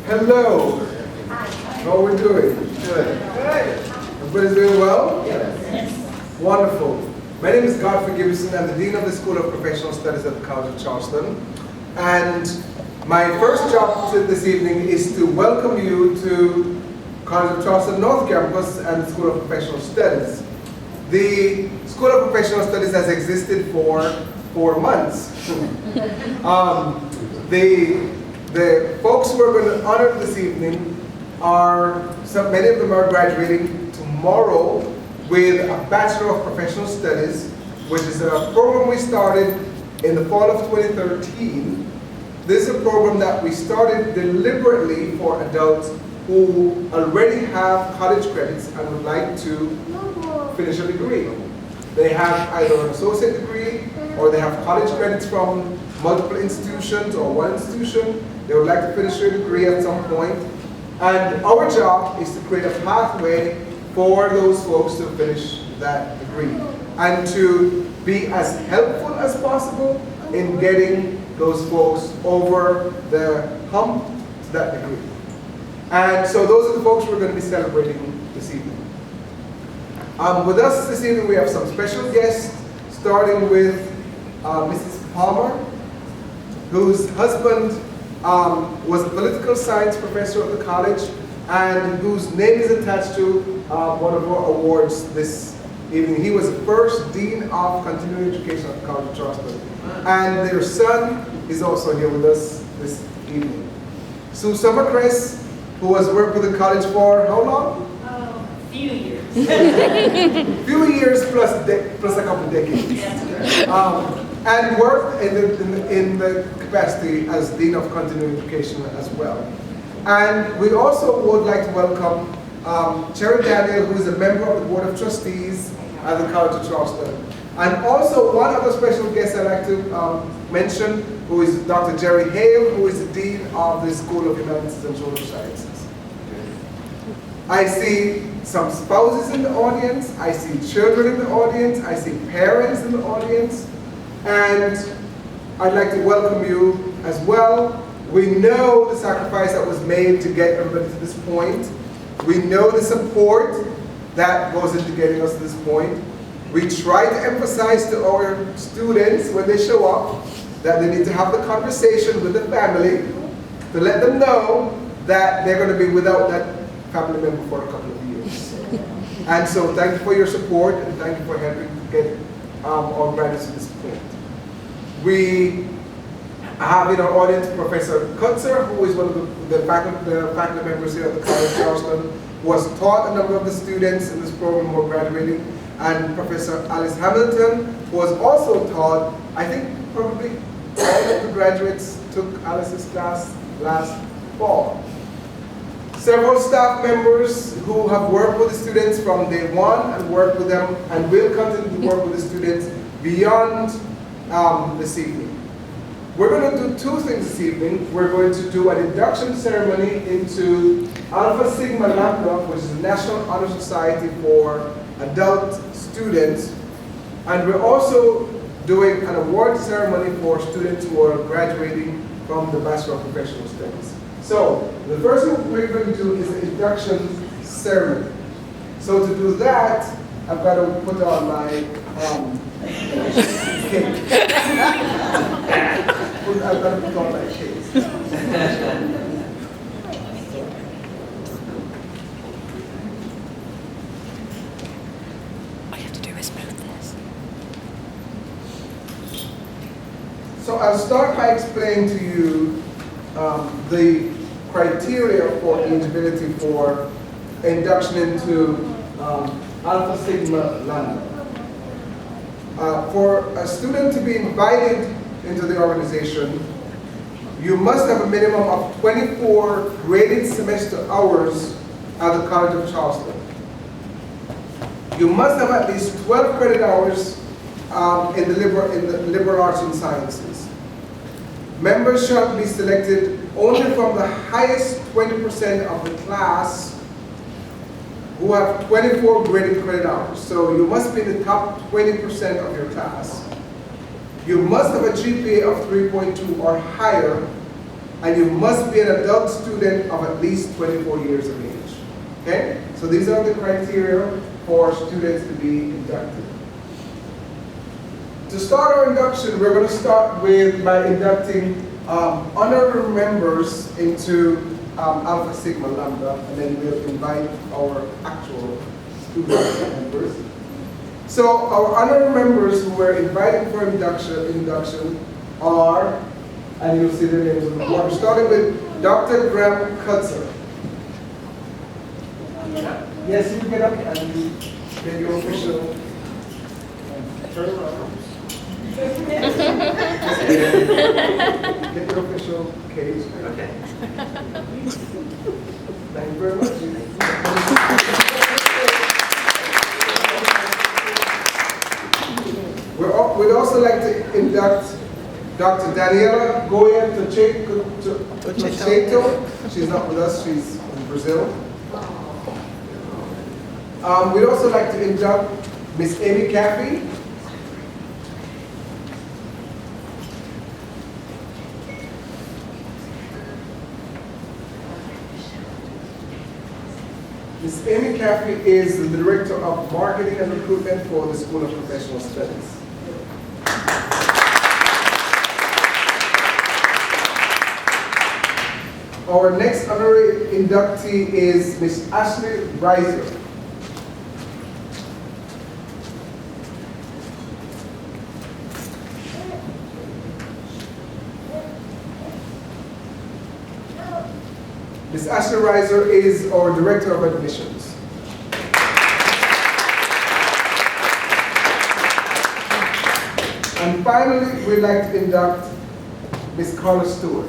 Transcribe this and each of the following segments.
Hello. How are we doing? Good. Everybody's doing well? Yes. Wonderful. My name is Godfrey Gibson. I'm the Dean of the School of Professional Studies at the College of Charleston. And my first job this evening is to welcome you to College of Charleston North Campus and the School of Professional Studies. The School of Professional Studies has existed for 4 months. The folks who are going to honor this evening many of them are graduating tomorrow with a Bachelor of Professional Studies, which is a program we started in the fall of 2013. This is a program that we started deliberately for adults who already have college credits and would like to finish a degree. They have either an associate degree or they have college credits from multiple institutions or one institution. They would like to finish their degree at some point. And our job is to create a pathway for those folks to finish that degree and to be as helpful as possible in getting those folks over the hump to that degree. And so those are the folks we're going to be celebrating this evening. With us this evening we have some special guests, starting with Mrs. Palmer, whose husband was a political science professor at the college and whose name is attached to one of our awards this evening. He was the first Dean of Continuing Education at the College of Charleston. And their son is also here with us this evening. Sue Summercrest, who has worked with the college for how long? A few years. Few years plus a couple decades. And worked in the capacity as Dean of Continuing Education as well. And we also would like to welcome Cherry Daniel, who is a member of the Board of Trustees at the College of Charleston. And also one other special guest I'd like to mention, who is Dr. Jerry Hale, who is the Dean of the School of Humanities and Social Sciences. I see some spouses in the audience, I see children in the audience, I see parents in the audience, and I'd like to welcome you as well. We know the sacrifice that was made to get everybody to this point. We know the support that goes into getting us to this point. We try to emphasize to our students when they show up that they need to have the conversation with the family to let them know that they're going to be without that family member for a couple of years. And so thank you for your support and thank you for helping to get our graduates to this point. We have in our audience Professor Kutzer, who is one of the faculty members here at the College of Charleston, who has taught a number of the students in this program who are graduating, and Professor Alice Hamilton, who has also taught, I think probably all of the graduates took Alice's class last fall. Several staff members who have worked with the students from day one and worked with them and will continue to work with the students beyond this evening. We're going to do two things this evening. We're going to do an induction ceremony into Alpha Sigma Lambda, which is the National Honor Society for adult students. And we're also doing an award ceremony for students who are graduating from the Bachelor of Professional Studies. So, the first thing we're going to do is the induction ceremony. So to do that, I've got to put on my cape. I've got to put on my cape. All you have to do is move this. So I'll start by explaining to you the criteria for eligibility for induction into Alpha Sigma Lambda. For a student to be invited into the organization, you must have a minimum of 24 graded semester hours at the College of Charleston. You must have at least 12 credit hours in the liberal arts and sciences. Members shall be selected only from the highest 20% of the class who have 24 graded credit hours. So you must be in the top 20% of your class. You must have a GPA of 3.2 or higher, and you must be an adult student of at least 24 years of age. Okay? So these are the criteria for students to be inducted. To start our induction, we're going to start by inducting honorary members into Alpha Sigma Lambda, and then we'll invite our actual student members. So our honorary members who were invited for induction are, and you'll see their names on the board, starting with Dr. Graham Kutzer. Yes, you get up and you get your official turn around. Get your official cage. Okay. Thank you very much. We'd also like to induct Dr. Daniela Goya Tocheto. She's not with us, she's in Brazil. We'd also like to induct Miss Amy Caffey. Ms. Amy Caffey is the Director of Marketing and Recruitment for the School of Professional Studies. Our next honorary inductee is Ms. Ashley Reiser. Ms. Ashley Reiser is our Director of Admissions. And finally, we'd like to induct Ms. Carla Stewart.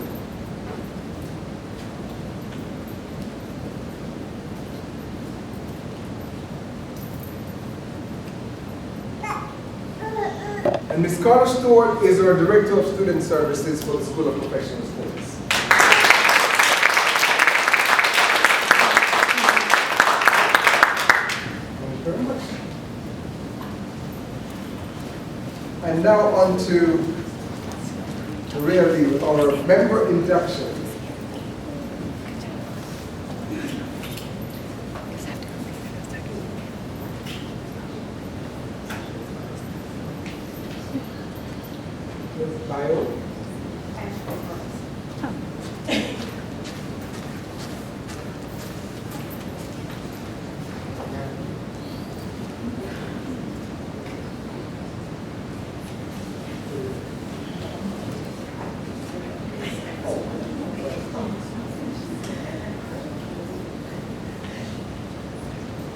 And Ms. Carla Stewart is our Director of Student Services for the School of Professional Studies. And now on to the real deal, our member induction. Bio.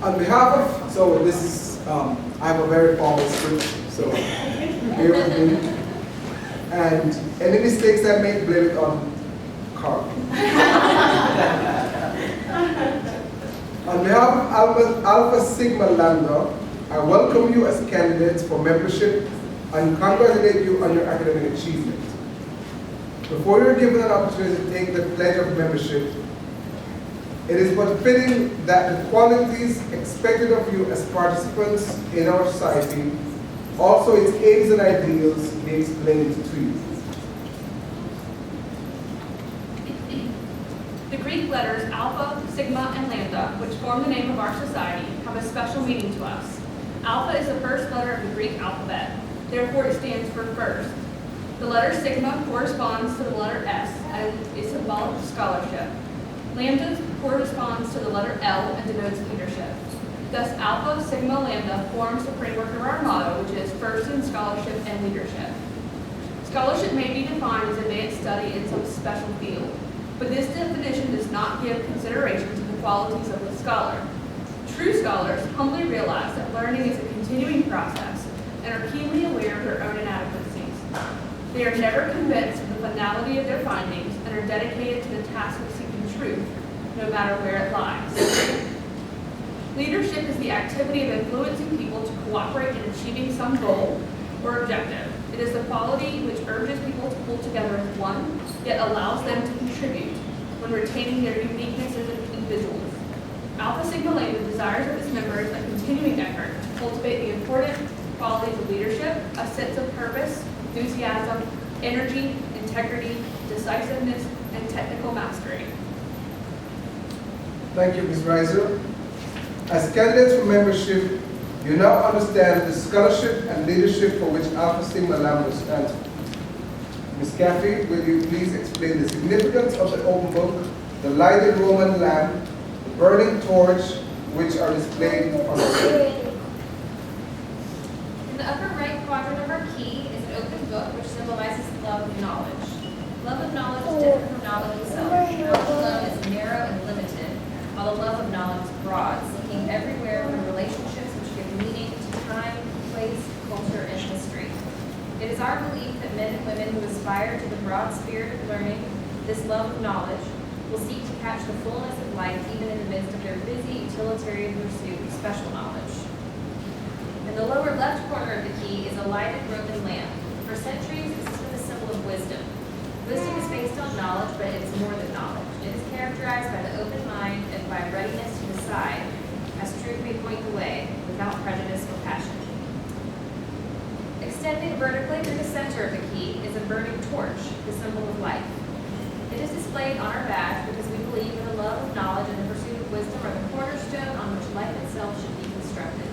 On behalf of, so this is, I have a very formal script, so bear with me. And any mistakes I make, blame it on Carl. On behalf of Alpha Sigma Lambda, I welcome you as candidates for membership and congratulate you on your academic achievement. Before you're given an opportunity to take the pledge of membership, it is but fitting that the qualities expected of you as participants in our society, also its aims and ideals, be explained to you. The Greek letters Alpha, Sigma, and Lambda, which form the name of our society, have a special meaning to us. Alpha is the first letter of the Greek alphabet. Therefore, it stands for first. The letter Sigma corresponds to the letter S and is symbolic of scholarship. Lambda corresponds to the letter L and denotes leadership. Thus, Alpha, Sigma, Lambda forms the framework of our motto, which is first in scholarship and leadership. Scholarship may be defined as advanced study in some special field, but this definition does not give consideration to the qualities of the scholar. True scholars humbly realize that learning is a continuing process and are keenly aware of their own inadequacies. They are never convinced of the finality of their findings and are dedicated to the task of seeking truth, no matter where it lies. Leadership is the activity of influencing people to cooperate in achieving some goal or objective. It is the quality which urges people to pull together as one, yet allows them to contribute when retaining their uniqueness as individuals. Alpha Sigma Lambda desires of its members a continuing effort to cultivate the important qualities of leadership, a sense of purpose, enthusiasm, energy, integrity, decisiveness, and technical mastery. Thank you, Ms. Reiser. As candidates for membership, you now understand the scholarship and leadership for which Alpha Sigma Lambda stands for. Ms. Caffey, will you please explain the significance of the open book, the lighted Roman lamp, the burning torch, which are displayed on the screen? In the upper right quadrant of our key is an open book which symbolizes the love of knowledge. Love of knowledge is different from knowledge itself. Knowledge alone is narrow and limited, while the love of knowledge is broad, seeking everywhere for relationships which give meaning to time, place, culture, and history. It is our belief that men and women who aspire to the broad spirit of learning, this love of knowledge, will seek to catch the fullness of life even in the midst of their busy, utilitarian pursuit of special knowledge. In the lower left corner of the key is a lighted Roman lamp. For centuries, this has been a symbol of wisdom. Wisdom is based on knowledge, but it is more than knowledge. It is characterized by the open mind and by readiness to decide, as truth may point the way, without prejudice or passion. Extending vertically through the center of the key is a burning torch, the symbol of life. It is displayed on our badge because we believe that the love of knowledge and the pursuit of wisdom are the cornerstone on which life itself should be constructed.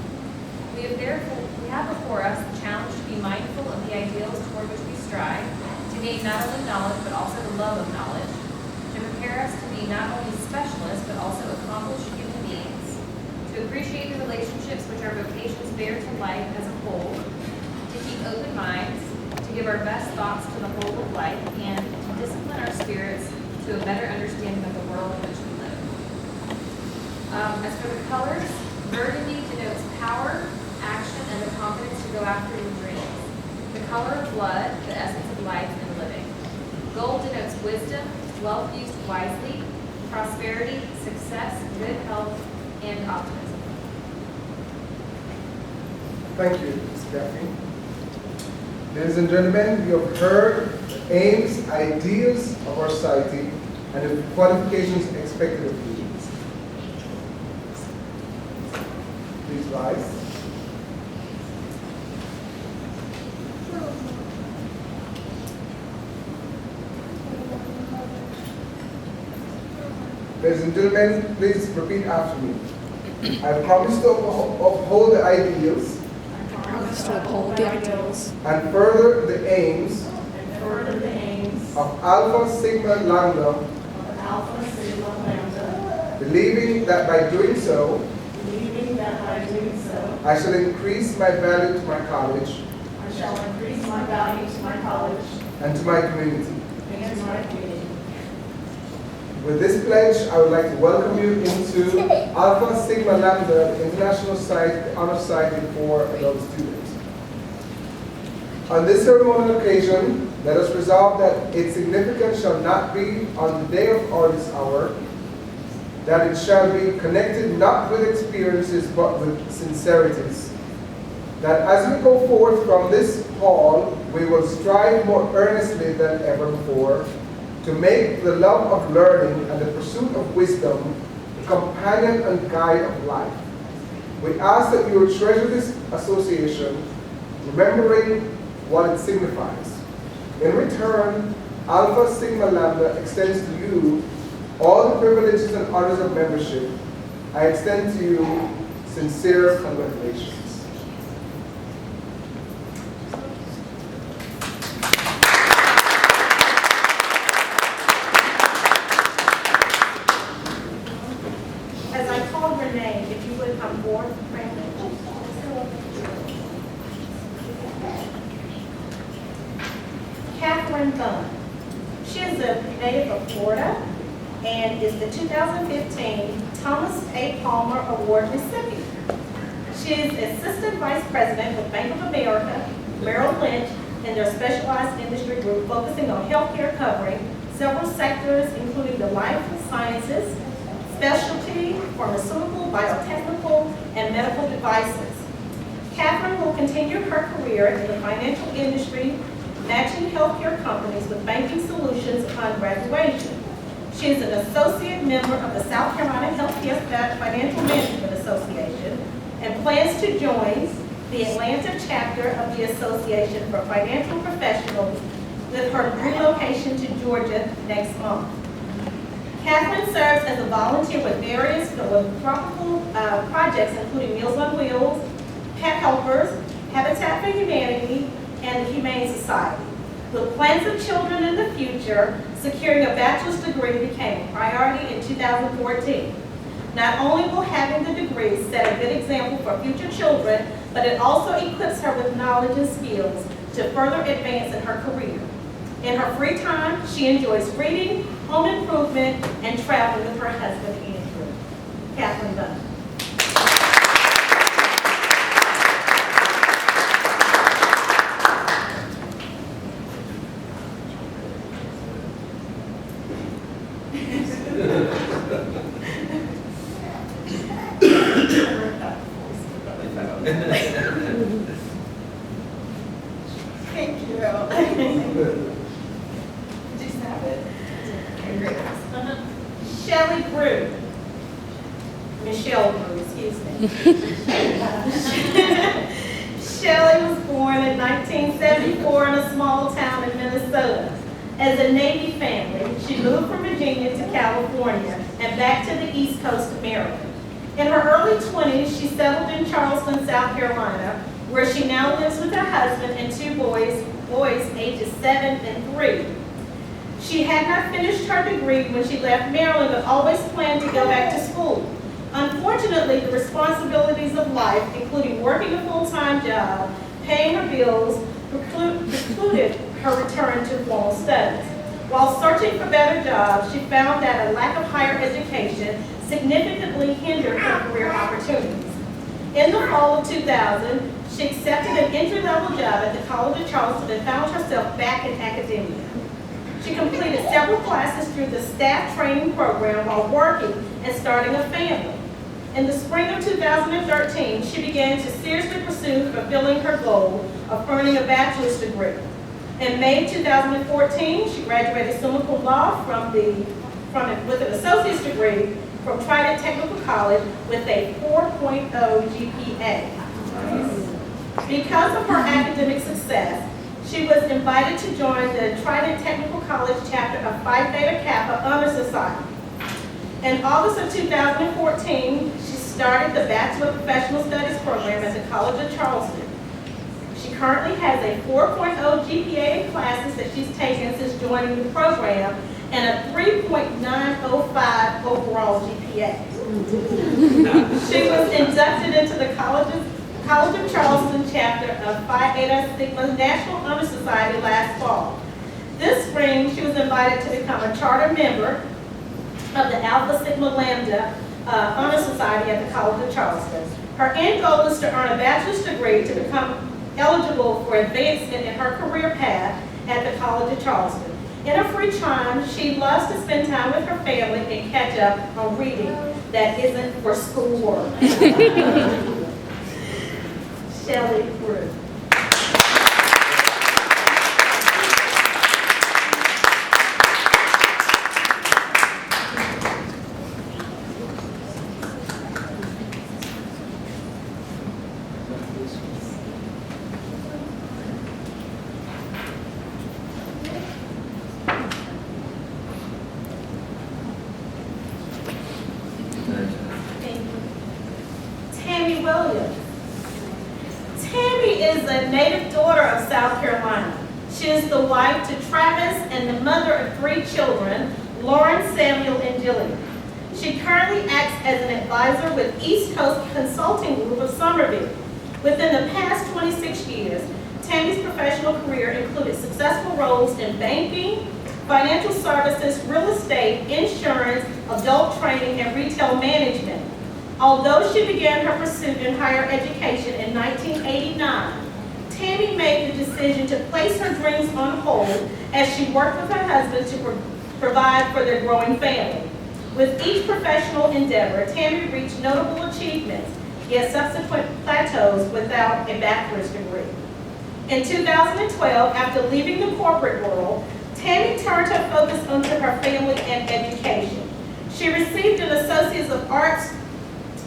We have before us the challenge to be mindful of the ideals toward which we strive, to gain not only knowledge but also the love of knowledge, to prepare us to be not only specialists but also accomplished human beings, to appreciate the relationships which our vocations bear to life as a whole, to keep open minds, to give our best thoughts to the whole of life, and to discipline our spirits to a better understanding of the world in which we live. As for the colors, burgundy denotes power, action, and the confidence to go after your dreams. The color of blood, the essence of life and living. Gold denotes wisdom, wealth used wisely, prosperity, success, good health, and optimism. Thank you, Ms. Caffey. Ladies and gentlemen, you have heard the aims, ideals of our society, and the qualifications expected of you. Please rise. Ladies and gentlemen, please repeat after me. I promise to uphold the ideals To uphold the ideals and further the aims of Alpha Sigma Lambda, believing that by doing so, I shall increase my value to my college and to my community. With this pledge, I would like to welcome you into Alpha Sigma Lambda, the International Honor Society for Adult Students. On this ceremonial occasion, let us resolve that its significance shall not be on the day of or this hour, that it shall be connected not with experiences but with sincerities. That as we go forth from this hall, we will strive more earnestly than ever before to make the love of learning and the pursuit of wisdom the companion and guide of life. We ask that you will treasure this association, remembering what it signifies. In return, Alpha Sigma Lambda extends to you all the privileges and honors of membership. I extend to you sincere congratulations. As I call your name, if you would come forward, Brandon. Catherine Thun. She is a native of Florida and is the 2015 Thomas A. Palmer Award recipient. She is Assistant Vice President with Bank of America, Merrill Lynch, in their specialized industry group focusing on healthcare covering several sectors, including the life sciences, specialty, pharmaceutical, biotechnical, and medical devices. Catherine will continue her career in the financial industry, matching healthcare companies with banking solutions upon graduation. She is an associate member of the South Carolina Healthcare Financial Management Association and plans to join the Atlanta chapter of the Association for Financial Professionals, with her relocation to Georgia next month. Catherine serves as a volunteer with various philanthropic projects, including Meals on Wheels, Pet Helpers, Habitat for Humanity, and the Humane Society. With plans of children in the future, securing a bachelor's degree became a priority in 2014. Not only will having the degree set a good example for future children, but it also equips her with knowledge and skills to further advance in her career. In her free time, she enjoys reading, home improvement, and traveling with her husband, Andrew. Catherine Dunn. Thank you. Did you have it? Okay, great. Shelley Brew. Michelle Brew, excuse me. Shelley was born in 1974 in a small town in Minnesota. As a Navy family, she moved from Virginia to California and back to the East Coast of Maryland. In her early 20s, she settled in Charleston, South Carolina, where she now lives with her husband and two boys ages 7 and 3. She had not finished her degree when she left Maryland, but always planned to go back to school. Unfortunately, the responsibilities of life, including working a full-time job, paying her bills, precluded her return to formal studies. While searching for better jobs, she found that a lack of higher education significantly hindered her career opportunities. In the fall of 2000, she accepted an entry-level job at the College of Charleston and found herself back in academia. She completed several classes through the staff training program while working and starting a family. In the spring of 2013, she began to seriously pursue fulfilling her goal of earning a bachelor's degree. In May 2014, she graduated summa cum laude with an associate's degree from Trident Technical College with a 4.0 GPA. Because of her academic success, she was invited to join the Trident Technical College chapter of Phi Theta Kappa Honor Society. In August of 2014, she started the Bachelor of Professional Studies program at the College of Charleston. She currently has a 4.0 GPA in classes that she's taken since joining the program and a 3.905 overall GPA. She was inducted into the College of Charleston chapter of Phi Eta Sigma National Honor Society last fall. This spring, she was invited to become a charter member of the Alpha Sigma Lambda Honor Society at the College of Charleston. Her end goal is to earn a bachelor's degree to become eligible for advancement in her career path at the College of Charleston. In her free time, she loves to spend time with her family and catch up on reading that isn't for schoolwork. Shelley Brew. Tammy Williams. Tammy is a native daughter of South Carolina. She is the wife to Travis and the mother of 3 children, Lauren, Samuel, and Jillian. She currently acts as an advisor with East Coast Consulting Group of Somerville. Within the past 26 years, Tammy's professional career included successful roles in banking, financial services, real estate, insurance, adult training, and retail management. Although she began her pursuit in higher education in 1989, Tammy made the decision to place her dreams on hold as she worked with her husband to provide for their growing family. With each professional endeavor, Tammy reached notable achievements, yet subsequent plateaus without a bachelor's degree. In 2012, after leaving the corporate world, Tammy turned her focus onto her family and education. She received an Associate of Arts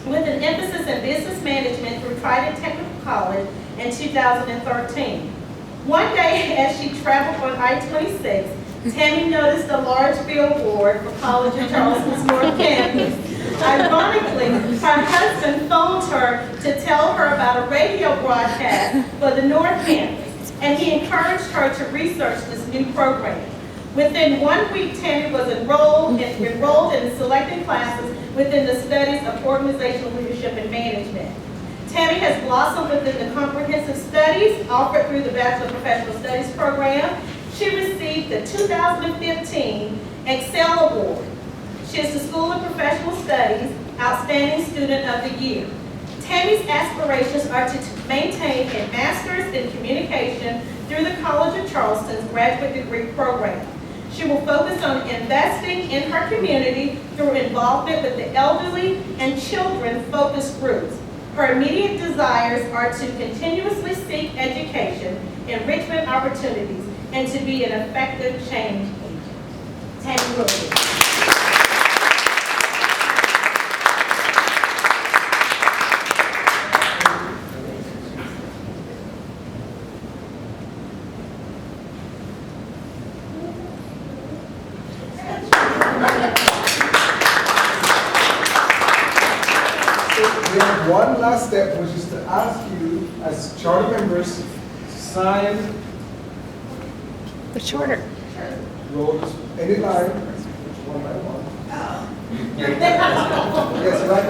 with an emphasis in business management through Trident Technical College in 2013. One day, as she traveled on I-26, Tammy noticed a large billboard for College of Charleston's North Campus. Ironically, her husband phoned her to tell her about a radio broadcast for the North Campus, and he encouraged her to research this new program. Within 1 week, Tammy was enrolled in selected classes within the studies of organizational leadership and management. Tammy has blossomed within the comprehensive studies offered through the Bachelor of Professional Studies program. She received the 2015 Excel Award. She is the School of Professional Studies Outstanding Student of the Year. Tammy's aspirations are to maintain a master's in communication through the College of Charleston's graduate degree program. She will focus on investing in her community through involvement with the elderly and children-focused groups. Her immediate desires are to continuously seek education, enrichment opportunities, and to be an effective change agent. Tammy Williams. We have one last step, which is to ask you, as charter members, to sign The charter. roles any line, one by one. Yes, right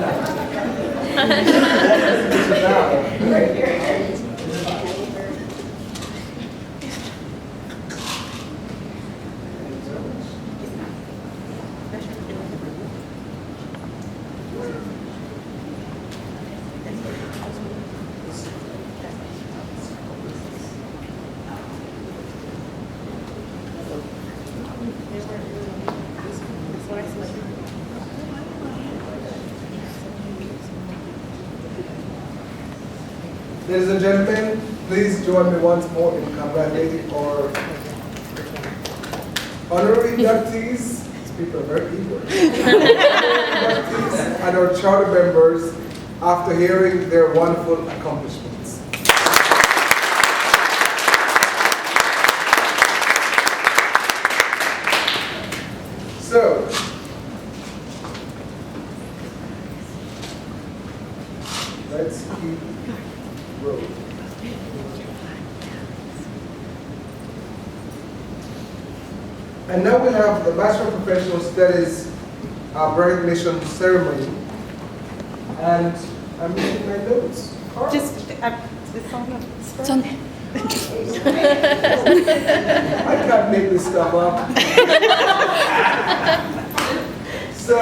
Ladies and gentlemen, please join me once more in congratulating our honorary inductees. People are very eager. Inductees and our charter members after hearing their wonderful accomplishments. So, let's keep rolling. And now we have the Bachelor of Professional Studies recognition ceremony. And I'm using my notes. Just, it's on the It's on. I can't make this stuff up. So,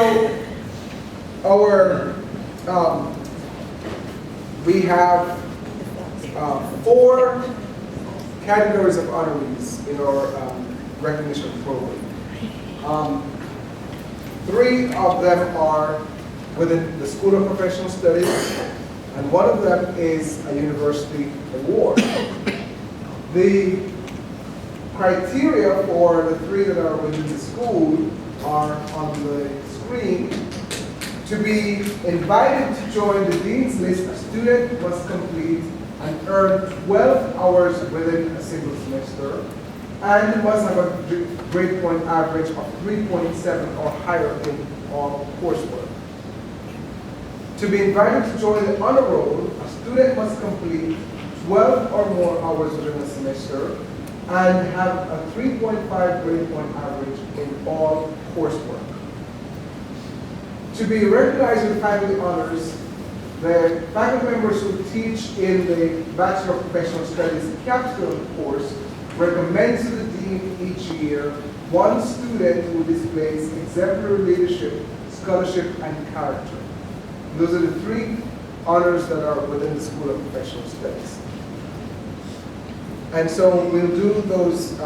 we have 4 categories of honorees in our recognition program. 3 of them are within the School of Professional Studies, and 1 of them is a university award. The criteria for the 3 that are within the school are on the screen. To be invited to join the Dean's List, a student must complete and earn 12 hours within a single semester, and must have a grade point average of 3.7 or higher in all coursework. To be invited to join the honor roll, a student must complete 12 or more hours within a semester and have a 3.5 grade point average in all coursework. To be recognized with faculty honors, the faculty members who teach in the Bachelor of Professional Studies capstone course recommend to the dean each year 1 student who displays exemplary leadership, scholarship, and character. Those are the 3 honors that are within the School of Professional Studies. And so we'll do those,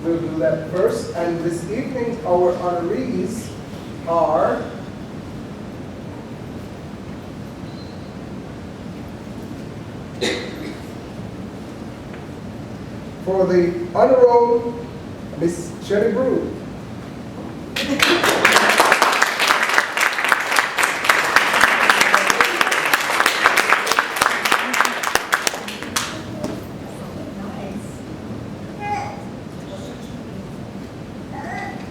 we'll do that first. And this evening, our honorees are for the honor roll, Miss Shelly Brew.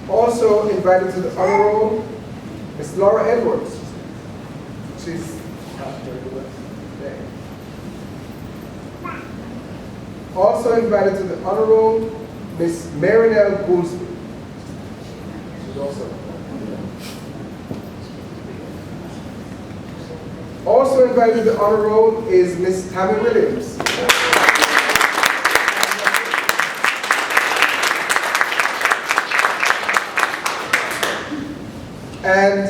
Also invited to the honor roll, Miss Laura Edwards. She's not here with us today. Also invited to the honor roll, Miss Marinelle Goolsby. She's also invited to the honor roll is Miss Tammy Williams. And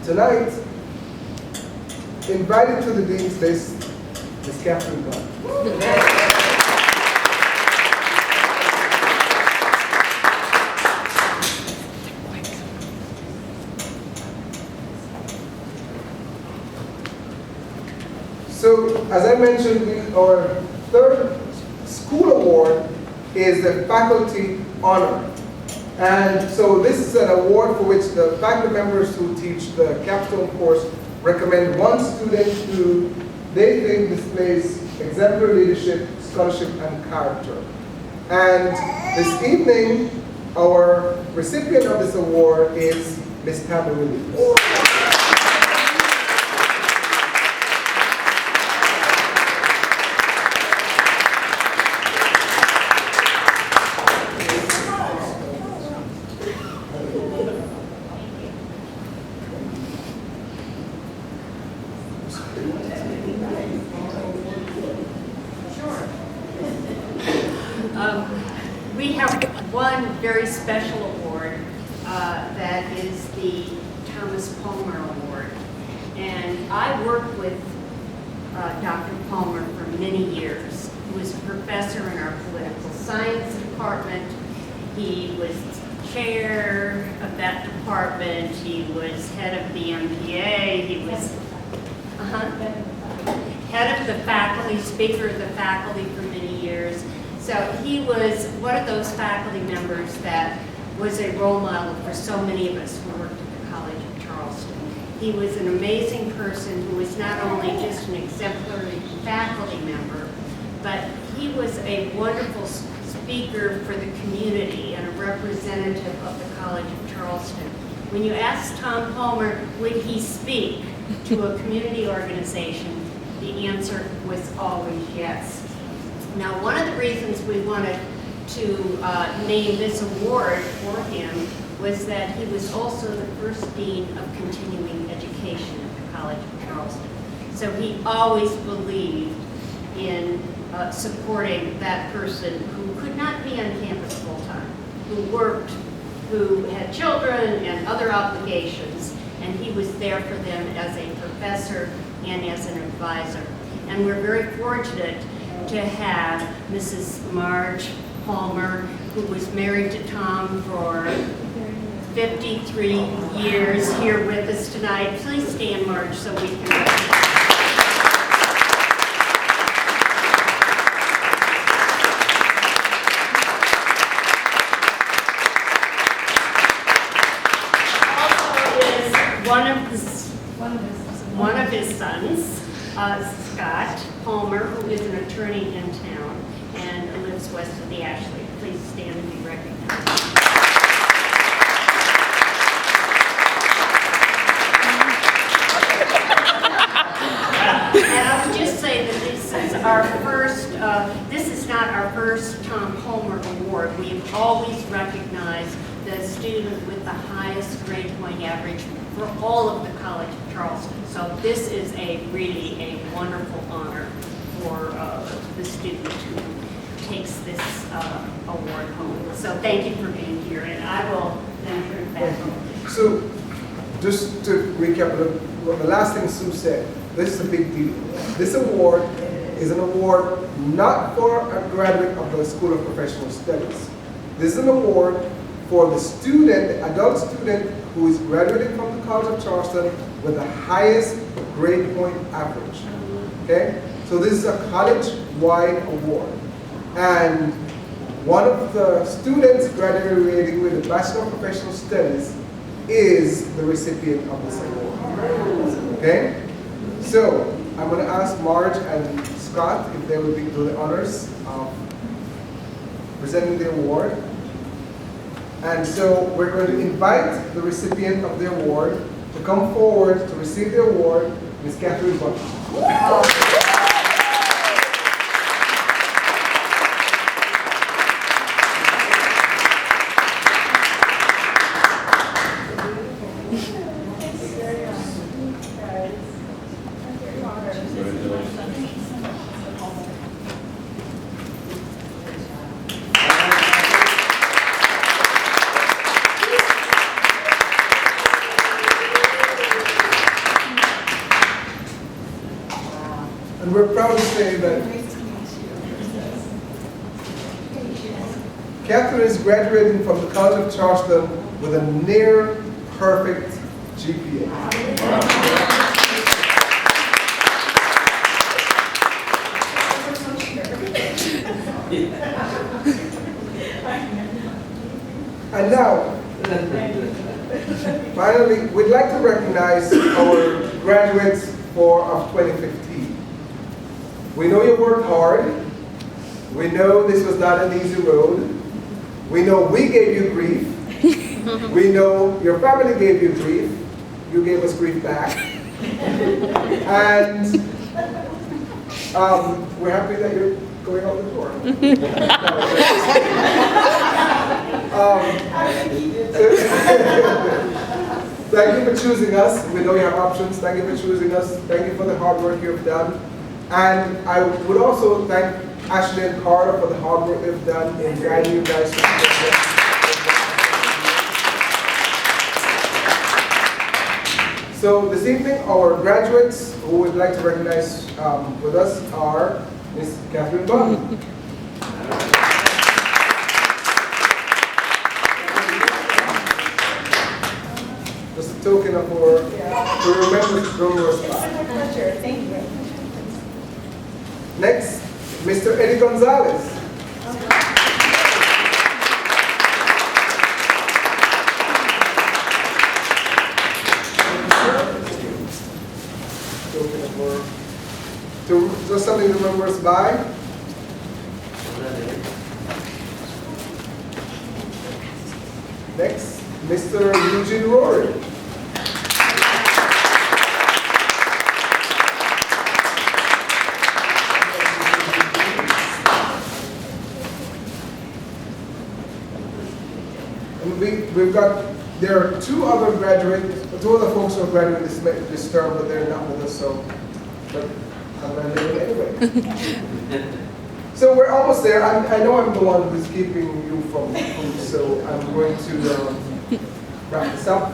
tonight, invited to the Dean's List is Catherine Gunn. So, as I mentioned, our third school award is the faculty honor. And so this is an award for which the faculty members who teach the capstone course recommend one student who they think displays exemplary leadership, scholarship, and character. And this evening, our recipient of this award is Ms. Tammy Williams. We have one very special award that is the Thomas Palmer Award. And I worked with Dr. Palmer for many years. He was a professor in our political science department. He was chair of that department. He was head of the MPA. He was head of the faculty, speaker of the faculty for many years. So he was one of those faculty members that was a role model for so many of us who worked at the College of Charleston. He was an amazing person who was not only just an exemplary faculty member, but he was a wonderful speaker for the community and a representative of the College of Charleston. When you asked Tom Palmer, would he speak to a community organization, the answer was always yes. Now, one of the reasons we wanted to name this award for him was that he was also the first dean of continuing education at the College of Charleston. So he always believed in supporting that person who could not be on campus full-time, who worked, who had children and other obligations, and he was there for them as a professor and as an advisor. And we're very fortunate to have Mrs. Marge Palmer, who was married to Tom for 53 years, here with us tonight. Please stand, Marge, so we can recognize. One of his sons, Scott Palmer, who is an attorney in town and lives west of the Ashley. Please stand and be recognized. And I would just say that this is our first, this is not our first Tom Palmer Award. We have always recognized the student with the highest grade point average for all of the College of Charleston. So this is really a wonderful honor for the student who takes this award home. So thank you for being here, and I will then turn it back over. So, just to recap the last thing Sue said, this is a big deal. This award is an award not for a graduate of the School of Professional Studies. This is an award for the student, adult student, who is graduating from the College of Charleston with the highest grade point average. Okay? So this is a college-wide award. And one of the students graduating with a Bachelor of Professional Studies is the recipient of this award. Okay? So I'm going to ask Marge and Scott if they would do the honors of presenting the award. And so we're going to invite the recipient of the award to come forward to receive the award, Ms. Catherine Bunch. And we're proud to say that Catherine is graduating from the College of Charleston with a near perfect GPA. And now, finally, we'd like to recognize our graduates of 2015. We know you worked hard. We know this was not an easy road. We know we gave you grief. We know your family gave you grief. You gave us grief back. And we're happy that you're going out the door. Thank you for choosing us. We know you have options. Thank you for choosing us. Thank you for the hard work you've done. And I would also thank Ashley and Carter for the hard work they've done in guiding you guys. So this evening, our graduates who would like to recognize with us are Ms. Catherine Bunn. Just a token of our, to remember our spot. Thank you. Next, Mr. Eddie Gonzalez. Just something to remember us by. Next, Mr. Eugene Rory. And we've got, there are two other folks who are graduating this term, but they're not with us, so, but I'm going to do it anyway. So we're almost there. I know I'm the one who's keeping you from food, so I'm going to wrap this up.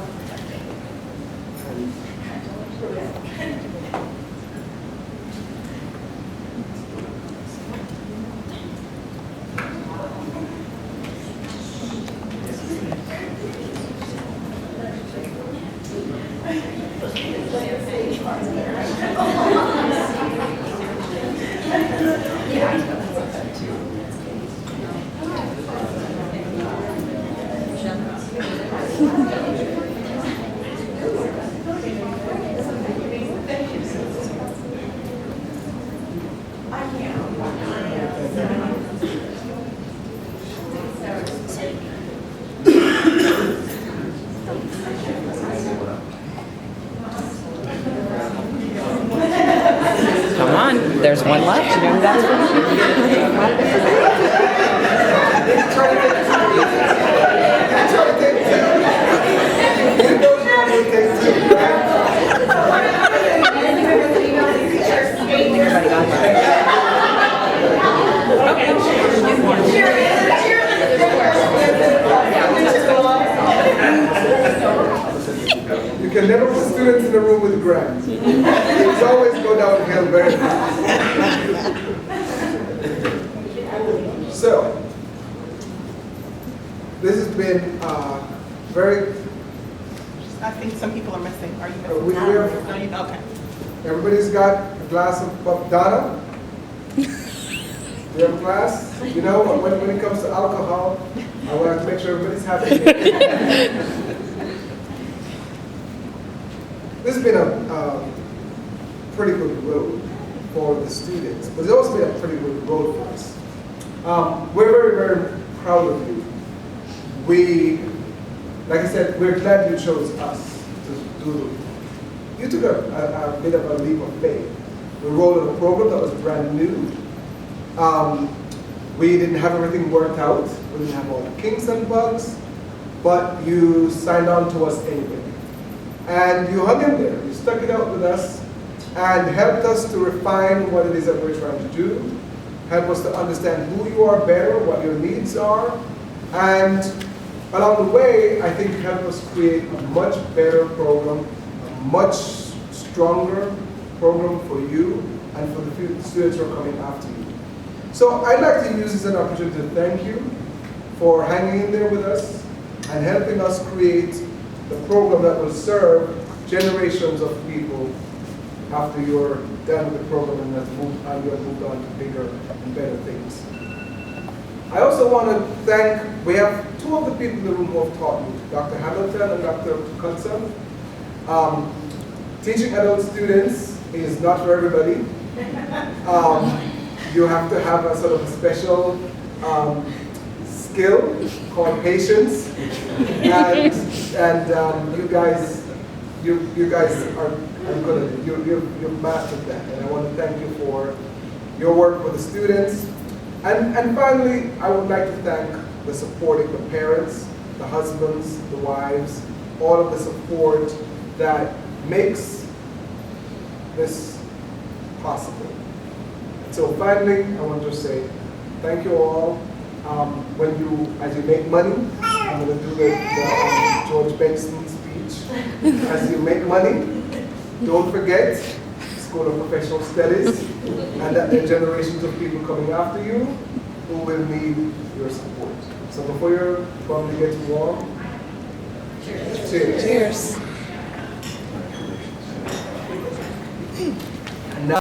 Come on, there's one left. You know who that's Everybody got You can never put students in a room with grants. It's always go downhill very fast. So, this has been very. I think some people are missing. Are you missing? We are. No, you, okay. Everybody's got a glass of Donna. Do you have a glass? You know, when it comes to alcohol, I want to make sure everybody's happy. This has been a pretty good road for the students, but it's also been a pretty good road for us. We're very, very proud of you. like I said, we're glad you chose us to do. You took a bit of a leap of faith. We rolled out a program that was brand new. We didn't have everything worked out. We didn't have all the kinks and bugs, but you signed on to us anyway. And you hung in there. You stuck it out with us and helped us to refine what it is that we're trying to do, help us to understand who you are better, what your needs are, and along the way, I think help us create a much better program, a much stronger program for you and for the future students who are coming after you. So I'd like to use this as an opportunity to thank you for hanging in there with us and helping us create the program that will serve generations of people after you're done with the program and you have moved on to bigger and better things. I also want to thank, we have two of the people in the room who have taught me, Dr. Hamilton and Dr. Kutza. Teaching adult students is not for everybody. You have to have a sort of a special skill called patience, and you guys are good at it. You've mastered that, and I want to thank you for your work with the students. And finally, I would like to thank the supporting the parents, the husbands, the wives, all of the support that makes this possible. So finally, I want to say thank you all. As you make money, I'm going to do the George Benson speech. As you make money, don't forget School of Professional Studies, and that there are generations of people coming after you who will need your support. So before you're probably getting warm, cheers. Cheers.